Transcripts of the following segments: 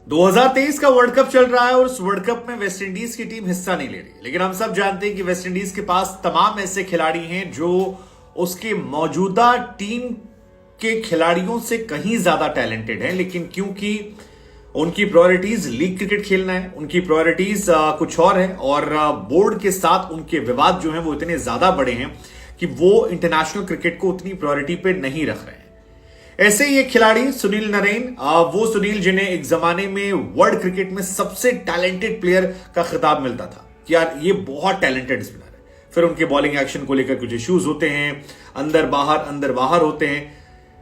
2023 का world cup चल रहा है और उस वर्ल्ड कप में वेस्टइंडीज की टीम हिस्सा नहीं ले रही, लेकिन हम सब जानते हैं कि वेस्टइंडीज के पास तमाम ऐसे खिलाड़ी हैं जो उसके मौजूदा टीम के खिलाड़ियों से कहीं ज्यादा टैलेंटेड हैं, लेकिन क्योंकि उनकी प्रायोरिटीज लीग क्रिकेट खेलना है, उनकी प्रायोरिटीज कुछ और है और बोर्ड के साथ उनके विवाद जो हैं वो इतने ज्यादा बड़े हैं कि वो इंटरनेशनल क्रिकेट को उतनी प्रायोरिटी पे नहीं रख रहे हैं। ऐसे ही एक खिलाड़ी सुनील नरेन, वो सुनील जिन्हें एक जमाने में वर्ल्ड क्रिकेट में सबसे टैलेंटेड प्लेयर का खिताब मिलता था कि यार ये बहुत टैलेंटेड स्पिनर है, फिर उनके बॉलिंग एक्शन को लेकर कुछ इश्यूज होते हैं, अंदर बाहर होते हैं।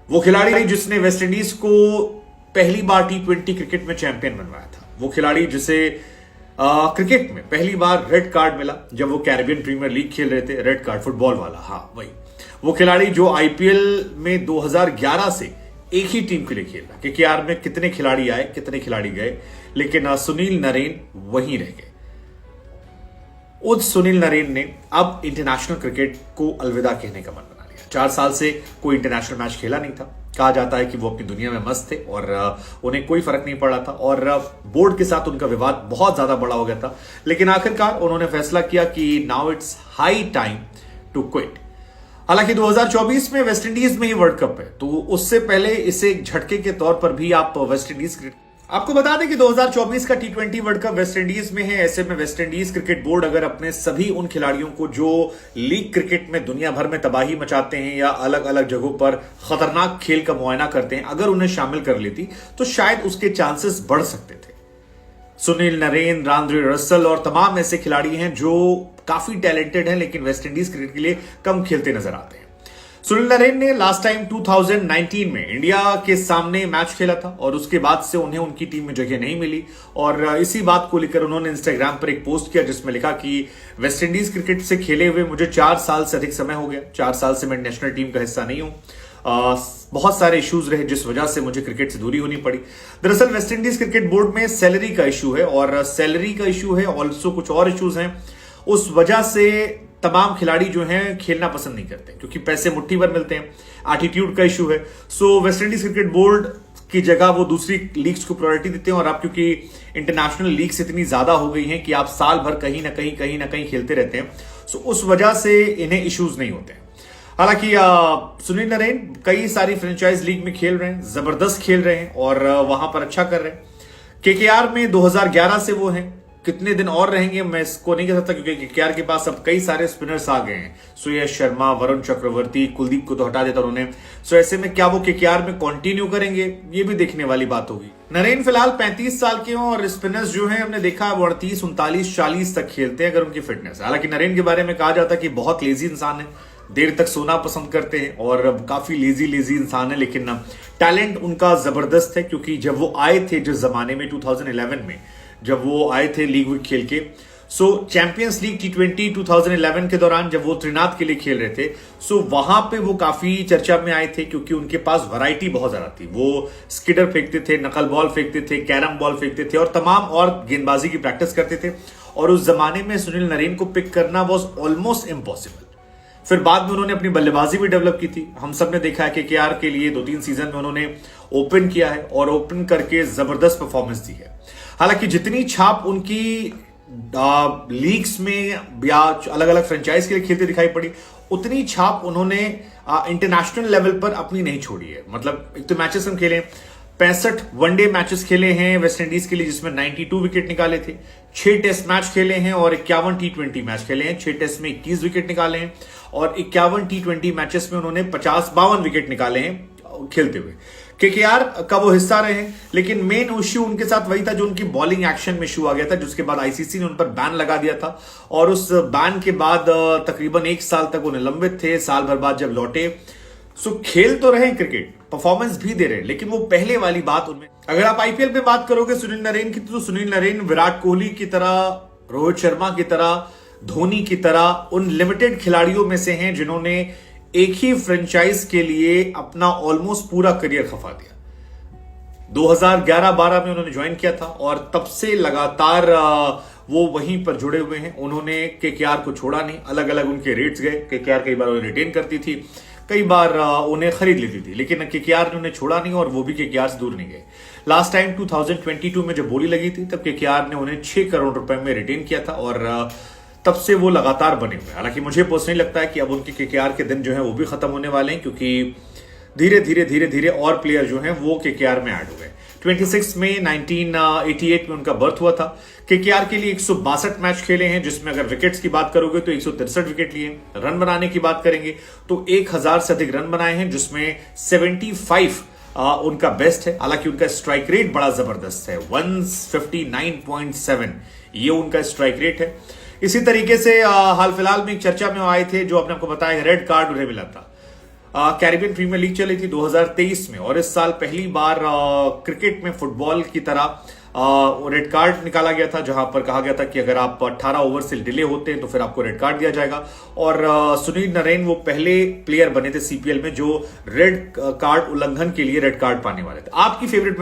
वो खिलाड़ी जिसने वेस्टइंडीज को पहली बार T20 क्रिकेट में चैंपियन बनवाया था, वो खिलाड़ी जिसे क्रिकेट में पहली बार रेड कार्ड मिला जब वो कैरेबियन प्रीमियर लीग खेल रहे थे, रेड कार्ड फुटबॉल वाला, हाँ वही। वो खिलाड़ी जो आईपीएल में 2011 से एक ही टीम के लिए खेल रहा, केकेआर में कितने खिलाड़ी आए कितने खिलाड़ी गए, लेकिन सुनील नरेन वहीं रह गए। उस सुनील नरेन ने अब इंटरनेशनल क्रिकेट को अलविदा कहने का मन बना लिया। 4 साल से कोई इंटरनेशनल मैच खेला नहीं था। कहा जाता है कि वो अपनी दुनिया में मस्त थे और उन्हें कोई फर्क नहीं पड़ा था और बोर्ड के साथ उनका विवाद बहुत ज्यादा बड़ा हो गया था, लेकिन आखिरकार उन्होंने फैसला किया कि now it's high time to quit. हालांकि 2024 में वेस्टइंडीज में ही वर्ल्ड कप है, तो उससे पहले इसे एक झटके के तौर पर भी आप वेस्टइंडीज आपको बता दें कि 2024 का T20 वर्ल्ड कप वेस्टइंडीज में है। ऐसे में वेस्टइंडीज क्रिकेट बोर्ड अगर अपने सभी उन खिलाड़ियों को जो लीग क्रिकेट में दुनिया भर में तबाही मचाते हैं या अलग अलग जगहों पर खतरनाक खेल का मुआयना करते हैं, अगर उन्हें शामिल कर लेती तो शायद उसके चांसेस बढ़ सकते थे। सुनील नरेन, आंद्रे रसल और तमाम ऐसे खिलाड़ी हैं जो काफी टैलेंटेड हैं, लेकिन वेस्टइंडीज क्रिकेट के लिए कम खेलते नजर आते हैं। सुनील नरेन ने लास्ट टाइम 2019 में इंडिया के सामने मैच खेला था और उसके बाद से उन्हें उनकी टीम में जगह नहीं मिली और इसी बात को लेकर उन्होंने इंस्टाग्राम पर एक पोस्ट किया जिसमें लिखा कि वेस्टइंडीज क्रिकेट से खेले हुए मुझे 4 साल से अधिक समय हो गया, 4 साल से मैं नेशनल टीम का हिस्सा नहीं हूं। बहुत सारे इश्यूज रहे जिस वजह से मुझे क्रिकेट से दूरी होनी पड़ी। दरअसल वेस्टइंडीज क्रिकेट बोर्ड में सैलरी का इशू है और सैलरी का इशू है, ऑल्सो कुछ और इश्यूज हैं। उस वजह से तमाम खिलाड़ी जो हैं खेलना पसंद नहीं करते क्योंकि पैसे मुट्ठी भर मिलते हैं, एटीट्यूड का इशू है। सो वेस्टइंडीज क्रिकेट बोर्ड की जगह वो दूसरी लीग्स को प्रायोरिटी देते हैं और अब क्योंकि इंटरनेशनल लीग्स इतनी ज्यादा हो गई हैं कि आप साल भर कहीं ना कहीं खेलते रहते हैं, सो उस वजह से इन्हें इश्यूज नहीं होते हैं। हालांकि सुनील नरेन कई सारी फ्रेंचाइज लीग में खेल रहे हैं, जबरदस्त खेल रहे हैं और वहां पर अच्छा कर रहे हैं। केकेआर में 2011 से वो हैं, कितने दिन और रहेंगे मैं इसको नहीं कह सकता क्योंकि केकेआर के पास अब कई सारे स्पिनर्स आ गए हैं। सुयश शर्मा, वरुण चक्रवर्ती, कुलदीप को तो हटा देता उन्होंने। सो ऐसे में क्या वो केकेआर में कंटिन्यू करेंगे, ये भी देखने वाली बात होगी। नरेन फिलहाल 35 साल के हों और स्पिनर्स जो हैं हमने देखा वो 38, 39, 40 तक खेलते हैं अगर उनकी फिटनेस है। हालांकि नरेन के बारे में कहा जाता है कि बहुत लेजी इंसान है, देर तक सोना पसंद करते हैं और काफी लेजी इंसान है, लेकिन टैलेंट उनका जबरदस्त है क्योंकि जब वो आए थे जिस जमाने में 2011 में जब वो आए थे लीग विक खेल के, सो चैंपियंस लीग T20 2011 के दौरान जब वो त्रिनाद के लिए खेल रहे थे, सो वहां पे वो काफी चर्चा में आए थे क्योंकि उनके पास वैरायटी बहुत ज्यादा थी। वो स्किडर फेंकते थे, नकल बॉल फेंकते थे, कैरम बॉल फेंकते थे और तमाम और गेंदबाजी की प्रैक्टिस करते थे और उस जमाने में सुनील नरेन को पिक करना वॉज ऑलमोस्ट इम्पॉसिबल। फिर बाद में उन्होंने अपनी बल्लेबाजी भी डेवलप की थी। हम सब ने देखा है कि केकेआर के लिए 2-3 सीजन में उन्होंने ओपन किया है और ओपन करके जबरदस्त परफॉर्मेंस दी है। हालांकि जितनी छाप उनकी लीग्स में या अलग अलग फ्रेंचाइज के लिए खेलते दिखाई पड़ी, उतनी छाप उन्होंने इंटरनेशनल लेवल पर अपनी नहीं छोड़ी है। मतलब एक तो मैचेस हम खेले, 65 वनडे मैचेस खेले हैं वेस्टइंडीज के लिए जिसमें 92 विकेट निकाले थे, 6 टेस्ट मैच खेले हैं और 51 T20 मैच खेले हैं। 6 टेस्ट में 21 विकेट निकाले हैं और 51 T20 मैचेस में उन्होंने 52 विकेट निकाले हैं खेलते हुए। केकेआर का वो हिस्सा रहे हैं, लेकिन मेन इश्यू उनके साथ वही था जो उनकी बॉलिंग एक्शन में इश्यू आ गया था, जिसके बाद आईसीसी ने उन पर बैन लगा दिया था और उस बैन के बाद तकरीबन 1 साल तक वो निलंबित थे। साल भर बाद जब लौटे, सो खेल तो रहे क्रिकेट, परफॉर्मेंस भी दे रहे, लेकिन वो पहले वाली बात उनमें। अगर आप आईपीएल पे बात करोगे सुनील नरेन की, तो सुनील नरेन विराट कोहली की तरह, रोहित शर्मा की तरह, धोनी की तरह उन लिमिटेड खिलाड़ियों में से हैं जिन्होंने एक ही फ्रेंचाइज के लिए अपना ऑलमोस्ट पूरा करियर खपा दिया। 2011-12 में उन्होंने ज्वाइन किया था और तब से लगातार वो वहीं पर जुड़े हुए हैं। उन्होंने केकेआर को छोड़ा नहीं, अलग अलग उनके रेट्स गए। केकेआर कई बार उन्हें रिटेन करती थी, कई बार उन्हें खरीद लेती थी, लेकिन केकेआर ने उन्हें छोड़ा नहीं और वो भी केकेआर से दूर नहीं गए। लास्ट टाइम 2022 में जब बोली लगी थी तब केकेआर ने उन्हें 6 करोड़ रुपए में रिटेन किया था और तब से वो लगातार बने हुए। हालांकि मुझे पर्सनली लगता है कि अब उनके केकेआर के दिन जो है वो भी खत्म होने वाले हैं, क्योंकि धीरे धीरे और प्लेयर जो हैं वो केकेआर में ऐड हुए। 26 में 1988 में उनका बर्थ हुआ था। केकेआर के लिए 162 मैच खेले हैं, जिसमें अगर विकेट्स की बात करोगे तो 163 विकेट लिए। रन बनाने की बात करेंगे तो 1000 से अधिक रन बनाए हैं, जिसमें 75 उनका बेस्ट है। हालांकि उनका स्ट्राइक रेट बड़ा जबरदस्त है, 159.7 ये उनका स्ट्राइक रेट है। इसी तरीके से हाल फिलहाल में एक चर्चा में आए थे, जो आपने आपको बताया रेड कार्ड उन्हें मिला था। कैरिबियन प्रीमियर लीग चली थी 2023 में और इस साल पहली बार क्रिकेट में फुटबॉल की तरह रेड कार्ड निकाला गया था, जहां पर कहा गया था कि अगर आप 18 ओवर से डिले होते हैं तो फिर आपको रेड कार्ड दिया जाएगा। और सुनील नरेन वो पहले प्लेयर बने थे सीपीएल में जो रेड कार्ड उल्लंघन के लिए रेड कार्ड पाने वाले थे। आपकी फेवरेट